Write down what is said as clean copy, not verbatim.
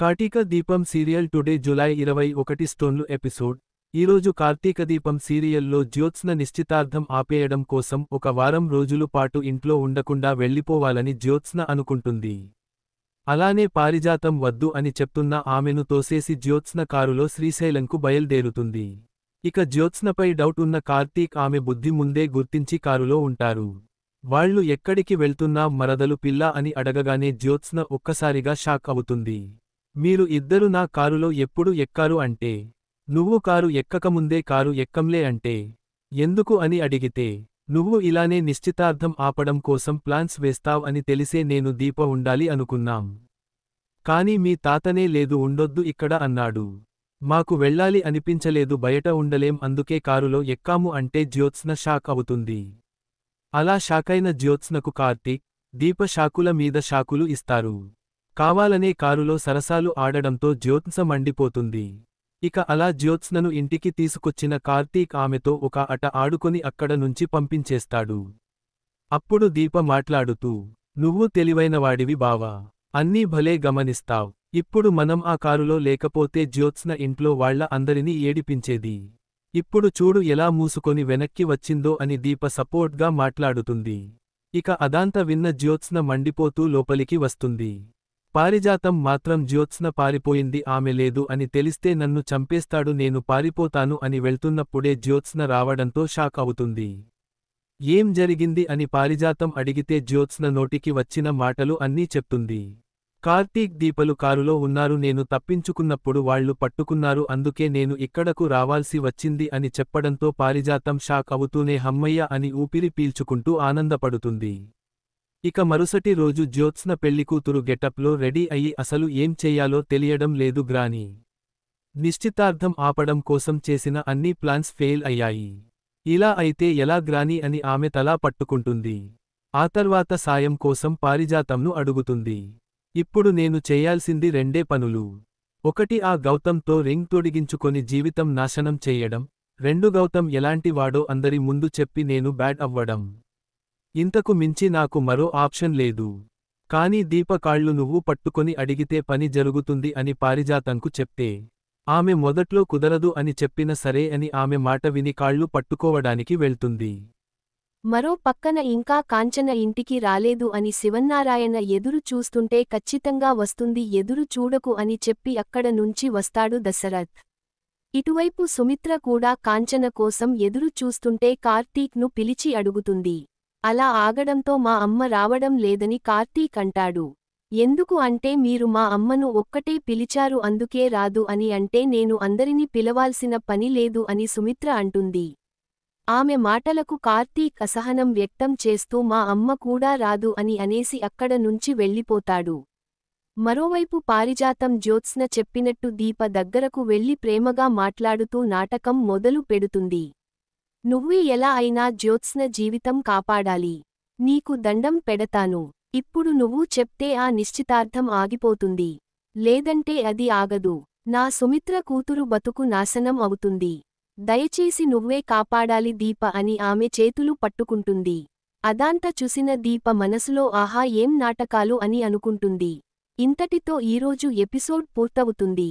కార్తీక దీపం serial today July 21 స్టోన్లు episode. ఈరోజు కార్తీక దీపం సీరియల్లో జ్యోత్స్న నిశ్చితార్థం ఆపేయడం కోసం ఒక వారం రోజులు పాటు ఇంట్లో ఉండకుండా వెళ్ళిపోవాలని జ్యోత్స్న అనుకుంటుంది. అలానే పారిజాతం వద్దు అని చెప్తున్న ఆమెను తోసేసి జ్యోత్స్న కారులో శ్రీశైలంకు బయల్దేరుతుంది. ఇక జ్యోత్స్నపై డౌట్ ఉన్న కార్తీక్ ఆమె బుద్ధి ముందే గుర్తించి కారులో ఉంటారు. వాళ్లు ఎక్కడికి వెళ్తున్నా మరదలు పిల్ల అని అడగగానే జ్యోత్స్న ఒక్కసారిగా షాక్ అవుతుంది. మీరు ఇద్దరు నా కారులో ఎప్పుడు ఎక్కారు అంటే, నువ్వు కారు ఎక్కకముందే కారు ఎక్కంలే అంటే, ఎందుకు అని అడిగితే, నువ్వు ఇలానే నిశ్చితార్థం ఆపడం కోసం ప్లాన్స్ వేస్తావ్ అని తెలిసే నేను దీప ఉండాలి అనుకున్నాం. కాని మీ తాతనే లేదు ఉండొద్దు ఇక్కడ అన్నాడు. మాకు వెళ్ళాలి అనిపించలేదు బయట ఉండలేం అందుకే కారులో ఎక్కాము అంటే జ్యోత్స్న షాక్ అవుతుంది. అలా షాకైన జ్యోత్స్నకు కార్తీక్, దీప షాకుల మీద షాకులు ఇస్తారు. కావాలనే కారులో సరసాలు ఆడడంతో జ్యోత్స్న మండిపోతుంది. ఇక అలా జ్యోత్స్నను ఇంటికి తీసుకొచ్చిన కార్తీక్ ఆమెతో ఒక ఆట ఆడుకొని అక్కడ నుంచి పంపించేస్తాడు. అప్పుడు దీప మాట్లాడుతూ, నువ్వు తెలివైనవాడివి బావా, అన్నీ భలే గమనిస్తావ్. ఇప్పుడు మనం ఆ కారులో లేకపోతే జ్యోత్స్న ఇంట్లో వాళ్ళ అందరినీ ఏడిపించేది. ఇప్పుడు చూడు ఎలా మూసుకొని వెనక్కి వచ్చిందో అని దీప సపోర్ట్గా మాట్లాడుతుంది. ఇక అదాంతా విన్న జ్యోత్స్న మండిపోతూ లోపలికి వస్తుంది. పారిజాతం మాత్రం జ్యోత్స్న పారిపోయింది ఆమె లేదు అని తెలిస్తే నన్ను చంపేస్తాడు నేను పారిపోతాను అని వెళ్తున్నప్పుడే జ్యోత్స్న రావడంతో షాక్ అవుతుంది. ఏం జరిగింది అని పారిజాతం అడిగితే జ్యోత్స్న నోటికి వచ్చిన మాటలు అన్నీ చెప్తుంది. కార్తీక్ దీపలు కారులో ఉన్నారు నేను తప్పించుకున్నప్పుడు వాళ్లు పట్టుకున్నారు అందుకే నేను ఇక్కడకు రావాల్సి వచ్చింది అని చెప్పడంతో పారిజాతం షాక్ అవుతూనే హమ్మయ్య అని ఊపిరి పీల్చుకుంటూ ఆనందపడుతుంది. ఇక మరుసటి రోజు జ్యోత్స్న పెళ్లికూతురు గెటప్లో రెడీ అయ్యి అసలు ఏం చెయ్యాలో తెలియడం లేదు గ్రాని. నిశ్చితార్థం ఆపడం కోసం చేసిన అన్ని ప్లాన్స్ ఫెయిల్ అయ్యాయి. ఇలా అయితే ఎలా గ్రాని అని ఆమె తలా పట్టుకుంటుంది. ఆ తర్వాత సాయం కోసం పారిజాతంను అడుగుతుంది. ఇప్పుడు నేను చెయ్యాల్సింది రెండే పనులు. ఒకటి ఆ గౌతంతో రింగ్ తొడిగించుకొని జీవితం నాశనం చెయ్యడం, రెండు గౌతం ఎలాంటి వాడో అందరి ముందు చెప్పి నేను బ్యాడ్ అవ్వడం. ఇంతకు మించి నాకు మరో ఆప్షన్ లేదు. కాని దీప కాళ్ళు నువ్వు పట్టుకొని అడిగితే పని జరుగుతుంది అని పారిజాతంకు చెప్తే, ఆమె మొదట్లో కుదరదు అని చెప్పిన సరే అని ఆమె మాట విని కాళ్ళు పట్టుకోవడానికి వెళ్తుంది. మరో పక్కన ఇంకా కాంచన ఇంటికి రాలేదు అని శివన్నారాయణ ఎదురు చూస్తుంటే ఖచ్చితంగా వస్తుంది ఎదురు చూడకు అని చెప్పి అక్కడ నుంచి వస్తాడు దశరథ్. ఇటువైపు సుమిత్ర కూడా కాంచన కోసం ఎదురు చూస్తుంటే కార్తీక్ను పిలిచి అడుగుతుంది. అలా ఆగడంతో మా అమ్మ రావడం లేదని కార్తీక్ అంటాడు. ఎందుకు అంటే మీరు మా అమ్మను ఒక్కటే పిలిచారు అందుకే రాదు అని అంటే నేను అందరినీ పిలవాల్సిన పని లేదు అని సుమిత్ర అంటుంది. ఆమె మాటలకు కార్తీక్ అసహనం వ్యక్తం చేస్తూ మా అమ్మ కూడా రాదు అని అనేసి అక్కడ నుంచి వెళ్ళిపోతాడు. మరోవైపు పారిజాతం జ్యోత్స్న చెప్పినట్టు దీప దగ్గరకు వెళ్లి ప్రేమగా మాట్లాడుతూ నాటకం మొదలు పెడుతుంది. నువ్వు ఎలా అయినా జ్యోత్స్న జీవితం కాపాడాలి. నీకు దండం పెడతాను. ఇప్పుడు నువ్వు చెప్తే ఆ నిశ్చితార్థం ఆగిపోతుంది. లేదంటే అది ఆగదు. నా సుమిత్ర కూతురు బతుకు నాశనం అవుతుంది. దయచేసి నువ్వే కాపాడాలి దీప అని ఆమె చేతులు పట్టుకుంటుంది. అదాంత చూసిన దీప మనసులో ఆహా ఏం నాటకాలు అని అనుకుంటుంది. ఇంతటితో ఈరోజు ఎపిసోడ్ పూర్తవుతుంది.